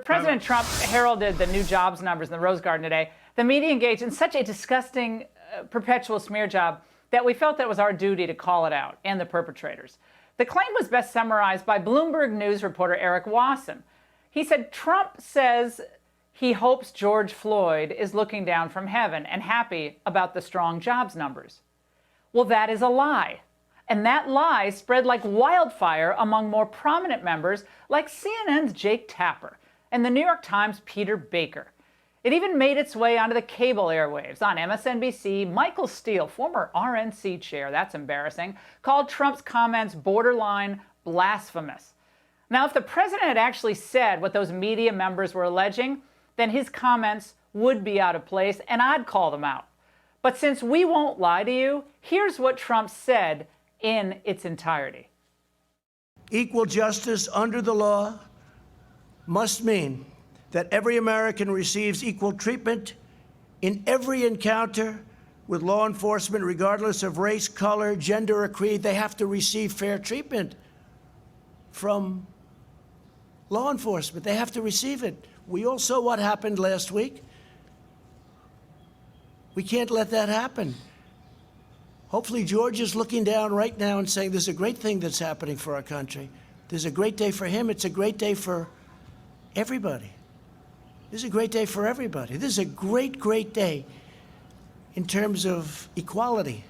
President Trump heralded the new jobs numbers in the Rose Garden today. The media engaged in such a disgusting, perpetual smear job that we felt that it was our duty to call it out and the perpetrators. The claim was best summarized by Bloomberg News reporter Eric Wasson. He said Trump says he hopes George Floyd is looking down from heaven and happy about the strong jobs numbers. Well, that is a lie. And that lie spread like wildfire among more prominent members like CNN's Jake Tapper and the New York Times' Peter Baker. It even made its way onto the cable airwaves. On MSNBC, Michael Steele, former RNC chair, that's embarrassing, called Trump's comments borderline blasphemous. Now, if the president had actually said what those media members were alleging, then his comments would be out of place and I'd call them out. But since we won't lie to you, here's what Trump said in its entirety. Equal justice under the law must mean that every American receives equal treatment in every encounter with law enforcement, regardless of race, color, gender, or creed. They have to receive fair treatment from law enforcement. They have to receive it. We all saw what happened last week. We can't let that happen. Hopefully, George is looking down right now and saying, there's a great thing that's happening for our country. There's a great day for him. It's a great day for everybody. This is a great day for everybody. This is a great, great day in terms of equality.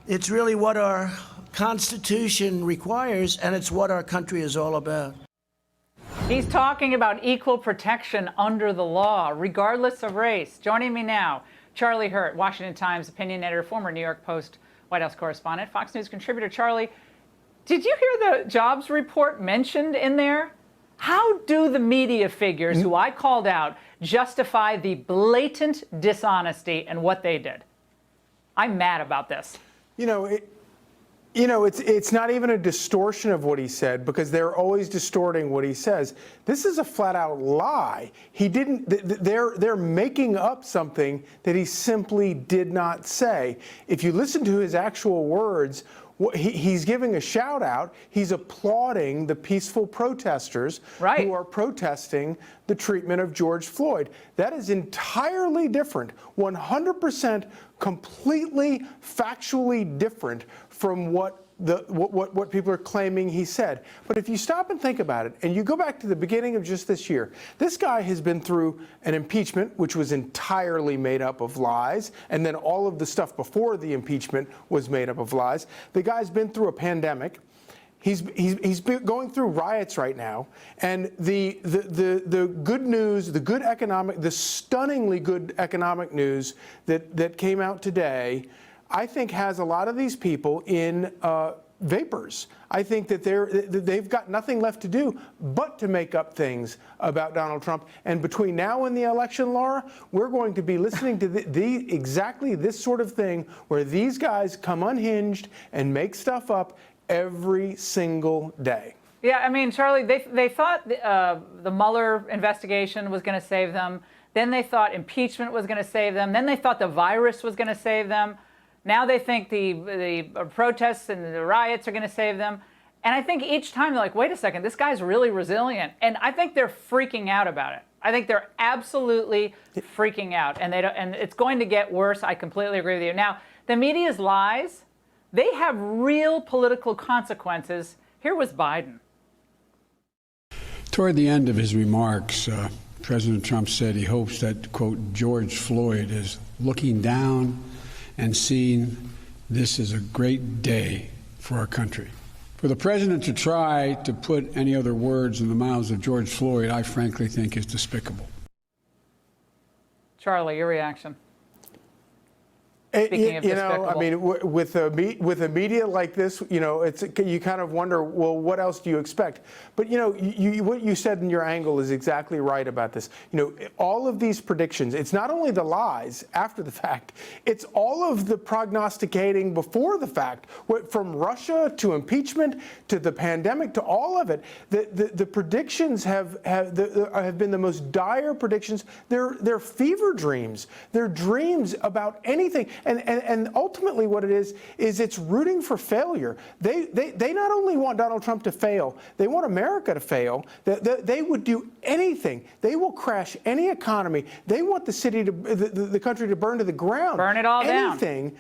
It's really what our Constitution requires, and it's what our country is all about. He's talking about equal protection under the law, regardless of race. Joining me now, Charlie Hurt, Washington Times opinion editor, former New York Post White House correspondent, Fox News contributor. Charlie, did you hear the jobs report mentioned in there? How do the media figures who I called out justify the blatant dishonesty and what they did? I'm mad about this. It's not even a distortion of what he said because they're always distorting what he says. This is a flat-out lie. He didn't. They're making up something that he simply did not say. If you listen to his actual words, he's giving a shout out. He's applauding the peaceful protesters who are protesting the treatment of George Floyd. That is entirely different, 100% completely factually different from what people are claiming he said. But if you stop and think about it, and you go back to the beginning of just this year, this guy has been through an impeachment, which was entirely made up of lies, and then all of the stuff before the impeachment was made up of lies. The guy's been through a pandemic. He's been going through riots right now, and the good news, the stunningly good economic news that came out today, I think has a lot of these people in vapors. I think that they've got nothing left to do but to make up things about Donald Trump. And between now and the election, Laura, we're going to be listening to exactly this sort of thing where these guys come unhinged and make stuff up every single day. Yeah, I mean, Charlie, they thought the Mueller investigation was going to save them. Then they thought impeachment was going to save them. Then they thought the virus was going to save them. Now they think the protests and the riots are going to save them. And I think each time they're like, wait a second, this guy's really resilient. And I think they're freaking out about it. I think they're absolutely freaking out. And it's going to get worse. I completely agree with you. Now, the media's lies, they have real political consequences. Here was Biden. Toward the end of his remarks, President Trump said he hopes that, quote, George Floyd is looking down and seeing this is a great day for our country. For the president to try to put any other words in the mouths of George Floyd, I frankly think is despicable. Charlie, your reaction? Speaking of despicable. I mean, with a media like this, you kind of wonder, well, what else do you expect? But what you said in your angle is exactly right about this. All of these predictions, it's not only the lies after the fact, it's all of the prognosticating before the fact. From Russia to impeachment to the pandemic to all of it, the predictions have been the most dire predictions. They're fever dreams. They're dreams about anything. And ultimately what it is it's rooting for failure. They not only want Donald Trump to fail, they want America to fail. They would do anything. They will crash any economy. They want the city to, the country to burn to the ground. Burn it all down. Anything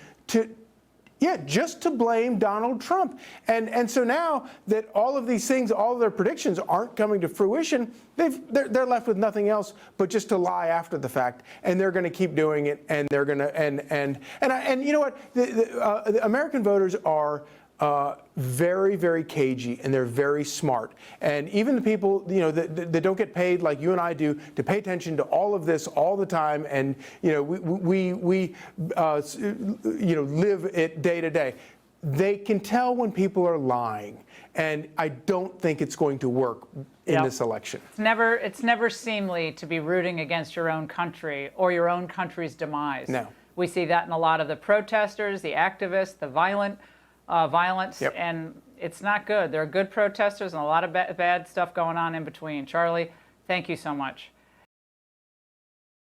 just to blame Donald Trump. And so now that all of these things, all of their predictions aren't coming to fruition, they're left with nothing else but just to lie after the fact. And they're going to keep doing it. And they're going to and you know what? The American voters are very, very cagey, and they're very smart. And even the people, that don't get paid like you and I do to pay attention to all of this all the time, and we live it day to day. They can tell when people are lying, and I don't think it's going to work in this election. It's never seemly to be rooting against your own country or your own country's demise. No. We see that in a lot of the protesters, the activists, the violence, Yep. and it's not good. There are good protesters and a lot of bad stuff going on in between. Charlie, thank you so much.